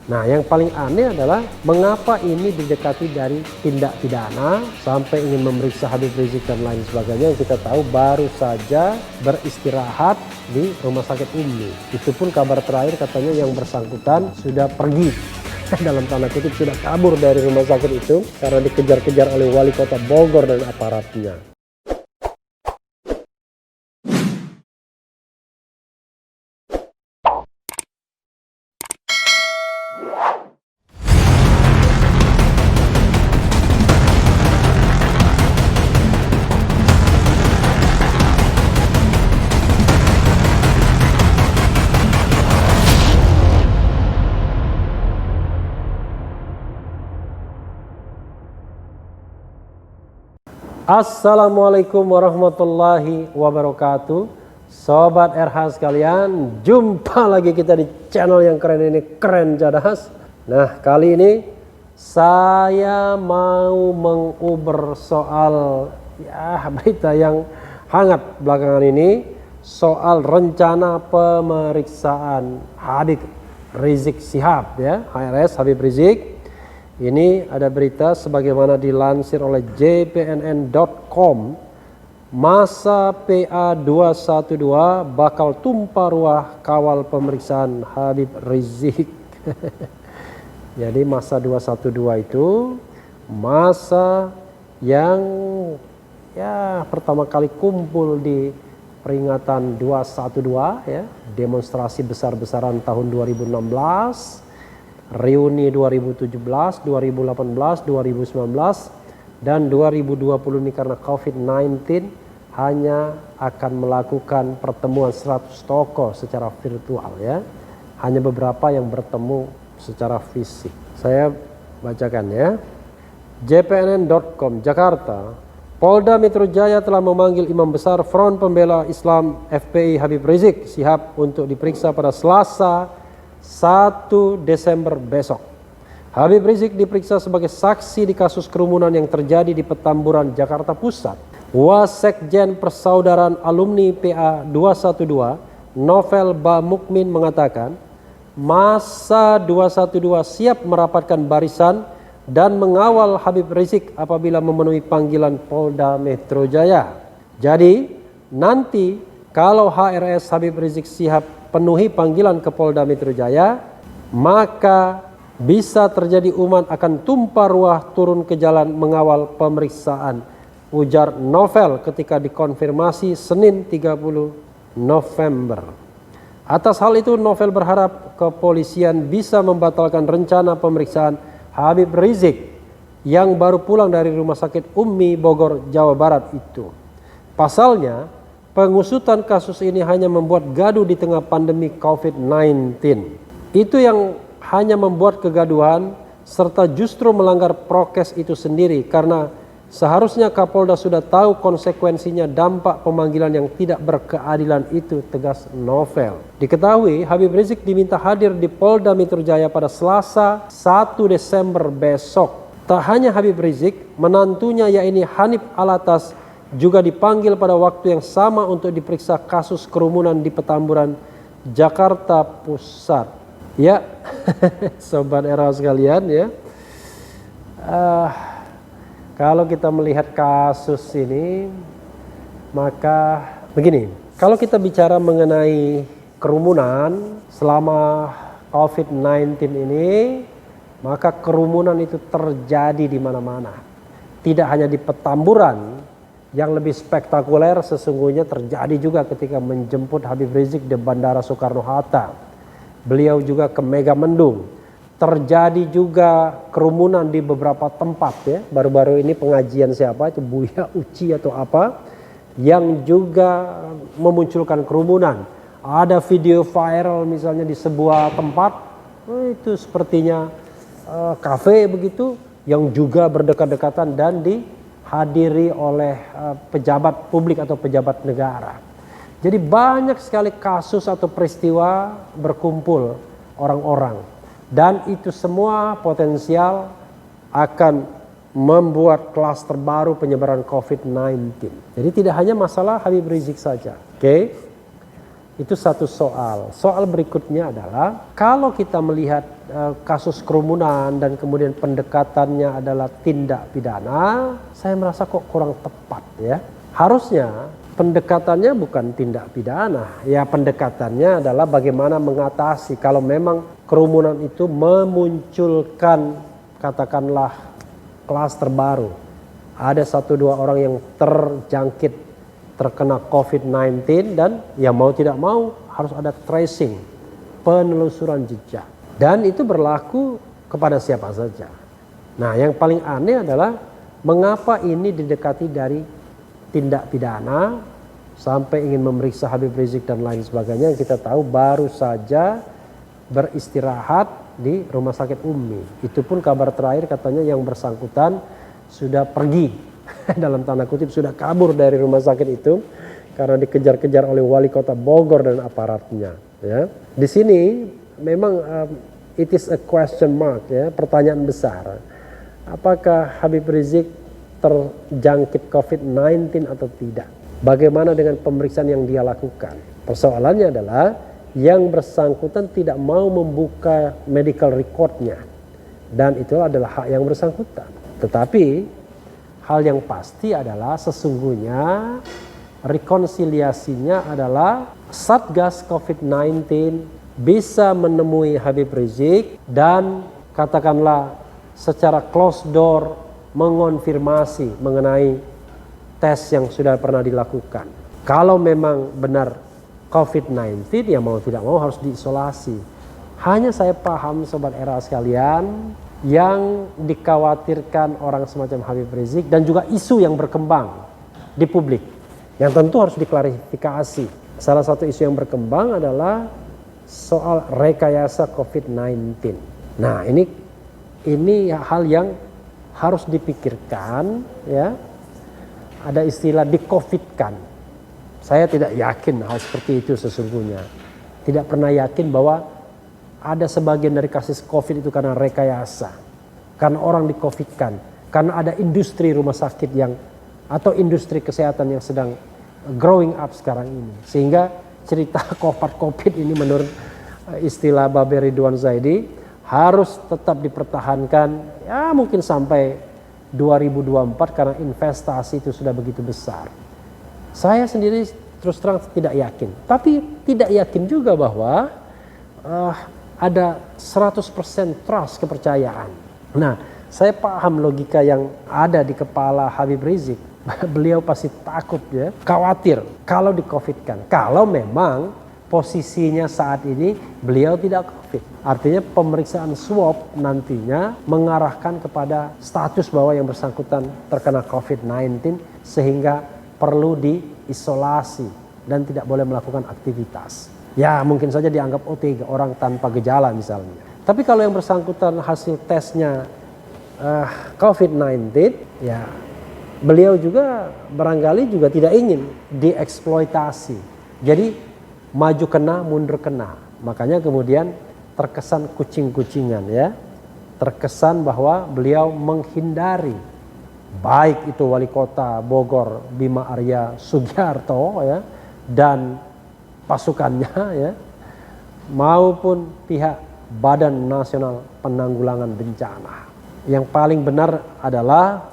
Nah, yang paling aneh adalah mengapa ini didekati dari tindak pidana sampai ingin memeriksa Habib Rizik dan lain sebagainya, yang kita tahu baru saja beristirahat di Rumah Sakit Umi. Itu pun kabar terakhir katanya yang bersangkutan sudah pergi. Dalam tanda kutip sudah kabur dari rumah sakit itu karena dikejar-kejar oleh wali kota Bogor dan aparatnya. Assalamualaikum warahmatullahi wabarakatuh. Sobat RH sekalian, jumpa lagi kita di channel yang keren ini, Keren Cadas. Nah, kali ini saya mau menguber soal berita yang hangat belakangan ini, soal rencana pemeriksaan Habib Rizik Syihab ya, HRS Habib Rizik. Ini ada berita sebagaimana dilansir oleh jpnn.com, masa PA 212 bakal tumpah ruah kawal pemeriksaan Habib Rizik. Jadi masa 212 itu masa yang pertama kali kumpul di peringatan 212 ya, demonstrasi besar-besaran tahun 2016. Reuni 2017, 2018, 2019, dan 2020 ini karena COVID-19 hanya akan melakukan pertemuan 100 tokoh secara virtual ya. Hanya beberapa yang bertemu secara fisik. Saya bacakan ya. jpnn.com Jakarta, Polda Metro Jaya telah memanggil Imam Besar Front Pembela Islam FPI Habib Rizik Syihab untuk diperiksa pada Selasa 1 Desember besok. Habib Rizik diperiksa sebagai saksi di kasus kerumunan yang terjadi di Petamburan, Jakarta Pusat. Wasekjen Persaudaraan Alumni PA 212, Novel Bamukmin mengatakan, masa 212 siap merapatkan barisan dan mengawal Habib Rizik apabila memenuhi panggilan Polda Metro Jaya. Jadi, nanti kalau HRS Habib Rizik Syihab penuhi panggilan ke Polda Metro Jaya, maka bisa terjadi umat akan tumpah ruah turun ke jalan mengawal pemeriksaan, ujar Novel ketika dikonfirmasi Senin 30 November. Atas hal itu Novel berharap kepolisian bisa membatalkan rencana pemeriksaan Habib Rizik yang baru pulang dari Rumah Sakit Umi Bogor, Jawa Barat itu. Pasalnya, pengusutan kasus ini hanya membuat gaduh di tengah pandemi COVID-19. Itu yang hanya membuat kegaduhan serta justru melanggar prokes itu sendiri, karena seharusnya Kapolda sudah tahu konsekuensinya dampak pemanggilan yang tidak berkeadilan itu, tegas Novel. Diketahui Habib Rizik diminta hadir di Polda Metro Jaya pada Selasa 1 Desember besok. Tak hanya Habib Rizik, menantunya yaitu Hanif Alatas juga dipanggil pada waktu yang sama untuk diperiksa kasus kerumunan di Petamburan, Jakarta Pusat. Ya, sobat era sekalian ya. Kalau kita melihat kasus ini, maka begini. Kalau kita bicara mengenai kerumunan selama COVID-19 ini, maka kerumunan itu terjadi di mana-mana. Tidak hanya di Petamburan. Yang lebih spektakuler sesungguhnya terjadi juga ketika menjemput Habib Rizik di Bandara Soekarno-Hatta. Beliau juga ke Megamendung. Terjadi juga kerumunan di beberapa tempat ya. Baru-baru ini pengajian siapa itu, Buya Uci atau apa, yang juga memunculkan kerumunan. Ada video viral misalnya di sebuah tempat, itu sepertinya kafe begitu, yang juga berdekat-dekatan dan dihadiri oleh pejabat publik atau pejabat negara. Jadi banyak sekali kasus atau peristiwa berkumpul orang-orang, dan itu semua potensial akan membuat klaster baru penyebaran COVID-19. Jadi tidak hanya masalah Habib Rizik saja. Oke. Itu satu soal. Soal berikutnya adalah kalau kita melihat kasus kerumunan dan kemudian pendekatannya adalah tindak pidana, saya merasa kok kurang tepat ya. Harusnya pendekatannya bukan tindak pidana. Ya, pendekatannya adalah bagaimana mengatasi kalau memang kerumunan itu memunculkan katakanlah klaster baru. Ada 1-2 orang yang terjangkit terkena COVID-19 dan ya mau tidak mau harus ada tracing, penelusuran jejak. Dan itu berlaku kepada siapa saja. Nah, yang paling aneh adalah mengapa ini didekati dari tindak pidana sampai ingin memeriksa Habib Rizik dan lain sebagainya, yang kita tahu baru saja beristirahat di Rumah Sakit Umi. Itu pun kabar terakhir katanya yang bersangkutan sudah pergi dalam tanda kutip sudah kabur dari rumah sakit itu karena dikejar-kejar oleh wali kota Bogor dan aparatnya ya. Di sini memang it is a question mark ya, pertanyaan besar. Apakah Habib Rizik terjangkit COVID-19 atau tidak? Bagaimana dengan pemeriksaan yang dia lakukan? Persoalannya adalah yang bersangkutan tidak mau membuka medical recordnya dan itu adalah hak yang bersangkutan. Tetapi hal yang pasti adalah sesungguhnya rekonsiliasinya adalah Satgas COVID-19 bisa menemui Habib Rizik dan katakanlah secara closed door mengonfirmasi mengenai tes yang sudah pernah dilakukan. Kalau memang benar COVID-19 ya mau tidak mau harus diisolasi. Hanya saya paham sobat era sekalian, yang dikhawatirkan orang semacam Habib Rizik dan juga isu yang berkembang di publik yang tentu harus diklarifikasi. Salah satu isu yang berkembang adalah soal rekayasa COVID-19. Nah, ini hal yang harus dipikirkan ya. Ada istilah di-COVID-kan. Saya tidak yakin hal seperti itu sesungguhnya. Tidak pernah yakin bahwa ada sebagian dari kasus COVID itu karena rekayasa, karena orang di-COVID-kan, karena ada industri rumah sakit yang atau industri kesehatan yang sedang growing up sekarang ini, sehingga cerita COVID ini menurut istilah Babe Ridwan Zaidi harus tetap dipertahankan ya mungkin sampai 2024 karena investasi itu sudah begitu besar. Saya sendiri terus terang tidak yakin, tapi tidak yakin juga bahwa ada 100% trust, kepercayaan. Nah, saya paham logika yang ada di kepala Habib Rizik. Beliau pasti takut ya, khawatir kalau di-COVID-kan. Kalau memang posisinya saat ini beliau tidak COVID. Artinya pemeriksaan swab nantinya mengarahkan kepada status bahwa yang bersangkutan terkena COVID-19 sehingga perlu diisolasi dan tidak boleh melakukan aktivitas. Ya mungkin saja dianggap OTG, orang tanpa gejala misalnya. Tapi kalau yang bersangkutan hasil tesnya COVID-19, ya beliau juga barangkali juga tidak ingin dieksploitasi. Jadi maju kena, mundur kena. Makanya kemudian terkesan kucing-kucingan ya. Terkesan bahwa beliau menghindari baik itu wali kota Bogor Bima Arya Sugiarto ya dan pasukannya ya maupun pihak Badan Nasional Penanggulangan Bencana. Yang paling benar adalah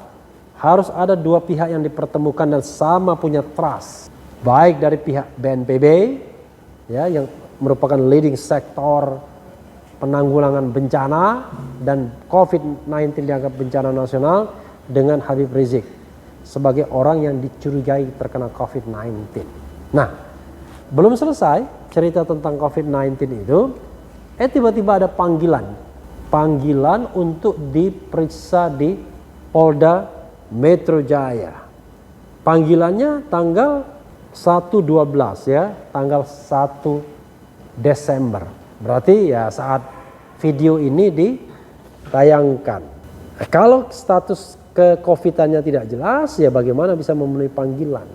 harus ada dua pihak yang dipertemukan dan sama punya trust, baik dari pihak BNPB ya yang merupakan leading sektor penanggulangan bencana dan COVID-19 dianggap bencana nasional, dengan Habib Rizik sebagai orang yang dicurigai terkena COVID-19. Nah, belum selesai cerita tentang COVID-19 itu, tiba-tiba ada panggilan untuk diperiksa di Polda Metro Jaya. Panggilannya tanggal 1/12 ya, tanggal 1 Desember. Berarti ya saat video ini ditayangkan. Nah, kalau status ke-COVID-annya tidak jelas, ya bagaimana bisa memenuhi panggilan?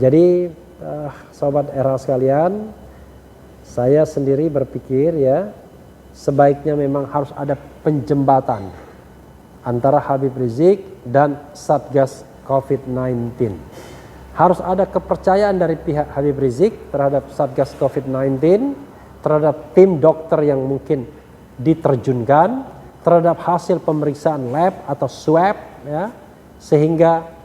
Jadi sobat era sekalian, saya sendiri berpikir ya sebaiknya memang harus ada penjembatan antara Habib Rizik dan Satgas COVID-19. Harus ada kepercayaan dari pihak Habib Rizik terhadap Satgas COVID-19, terhadap tim dokter yang mungkin diterjunkan, terhadap hasil pemeriksaan lab atau swab, ya, sehingga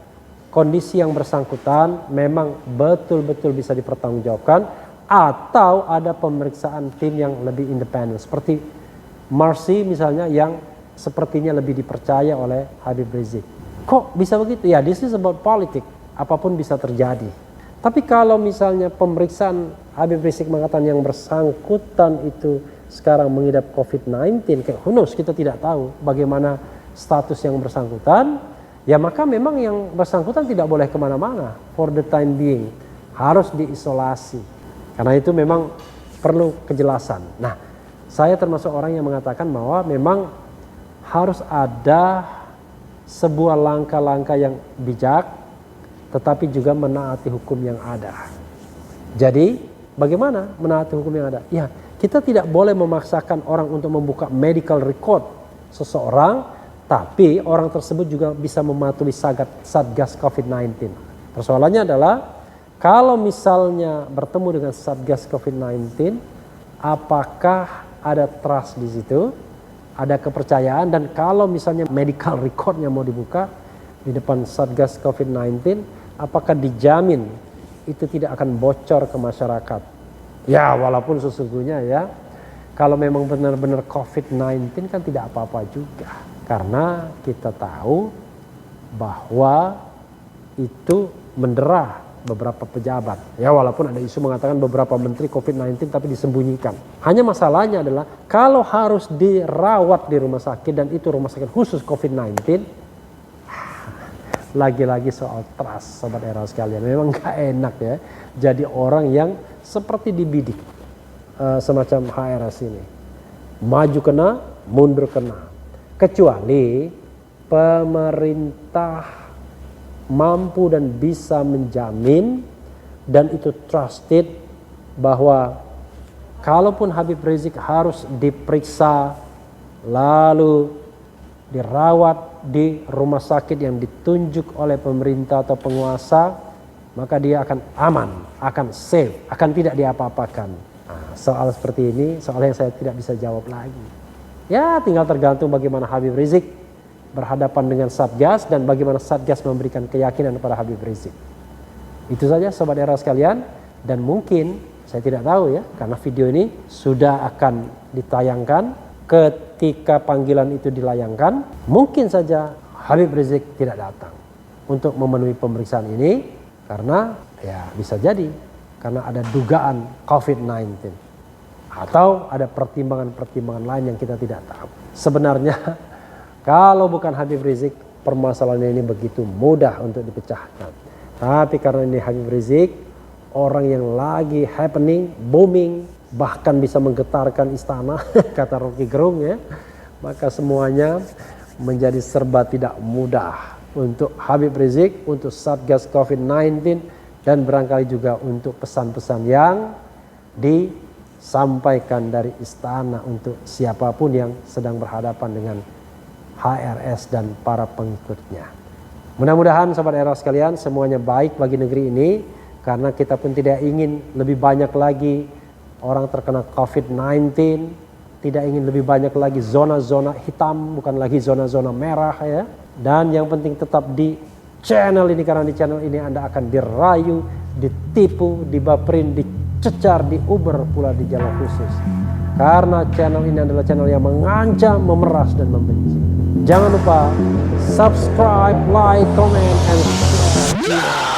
kondisi yang bersangkutan memang betul-betul bisa dipertanggungjawabkan, atau ada pemeriksaan tim yang lebih independen seperti Marsi misalnya yang sepertinya lebih dipercaya oleh Habib Rizik. Kok bisa begitu? Ya, this is about politics. Apapun bisa terjadi. Tapi kalau misalnya pemeriksaan Habib Rizik mengatakan yang bersangkutan itu sekarang mengidap COVID-19, kayak who knows, kita tidak tahu bagaimana status yang bersangkutan, ya maka memang yang bersangkutan tidak boleh kemana-mana for the time being, harus diisolasi. Karena itu memang perlu kejelasan. Nah, saya termasuk orang yang mengatakan bahwa memang harus ada sebuah langkah-langkah yang bijak, tetapi juga menaati hukum yang ada. Jadi bagaimana menaati hukum yang ada? Ya, kita tidak boleh memaksakan orang untuk membuka medical record seseorang, tapi orang tersebut juga bisa mematuhi Satgas COVID-19. Persoalannya adalah kalau misalnya bertemu dengan Satgas COVID-19, apakah ada trust di situ, ada kepercayaan, dan kalau misalnya medical recordnya mau dibuka di depan Satgas COVID-19, apakah dijamin itu tidak akan bocor ke masyarakat? Ya, walaupun sesungguhnya ya, kalau memang benar-benar COVID-19 kan tidak apa-apa juga. Karena kita tahu bahwa itu mendera beberapa pejabat. Ya, walaupun ada isu mengatakan beberapa menteri COVID-19 tapi disembunyikan. Hanya masalahnya adalah kalau harus dirawat di rumah sakit dan itu rumah sakit khusus COVID-19, lagi-lagi soal trust, sobat era sekalian. Memang gak enak ya jadi orang yang seperti dibidik semacam HRS ini. Maju kena, mundur kena. Kecuali pemerintah mampu dan bisa menjamin, dan itu trusted, bahwa kalaupun Habib Rizik harus diperiksa lalu dirawat di rumah sakit yang ditunjuk oleh pemerintah atau penguasa, maka dia akan aman, akan safe, akan tidak diapa-apakan. Nah, soal seperti ini, soal yang saya tidak bisa jawab lagi. Ya, tinggal tergantung bagaimana Habib Rizik berhadapan dengan Satgas dan bagaimana Satgas memberikan keyakinan kepada Habib Rizik. Itu saja sobat era sekalian, dan mungkin saya tidak tahu ya, karena video ini sudah akan ditayangkan. Ketika panggilan itu dilayangkan, mungkin saja Habib Rizik tidak datang untuk memenuhi pemeriksaan ini, karena ya bisa jadi karena ada dugaan COVID-19 atau ada pertimbangan-pertimbangan lain yang kita tidak tahu. Sebenarnya kalau bukan Habib Rizik, permasalahan ini begitu mudah untuk dipecahkan. Tapi karena ini Habib Rizik, orang yang lagi happening, booming, bahkan bisa menggetarkan istana, kata Rocky Gerung ya, maka semuanya menjadi serba tidak mudah untuk Habib Rizik, untuk Satgas COVID-19, dan barangkali juga untuk pesan-pesan yang disampaikan dari istana untuk siapapun yang sedang berhadapan dengan HRS dan para pengikutnya. Mudah-mudahan sobat era sekalian semuanya baik bagi negeri ini, karena kita pun tidak ingin lebih banyak lagi orang terkena COVID-19, tidak ingin lebih banyak lagi zona-zona hitam, bukan lagi zona-zona merah ya. Dan yang penting tetap di channel ini, karena di channel ini Anda akan dirayu, ditipu, dibaperin, dicecar, diuber pula di jalan khusus. Karena channel ini adalah channel yang mengancam, memeras, dan membenci. Jangan lupa subscribe, like, comment, and share.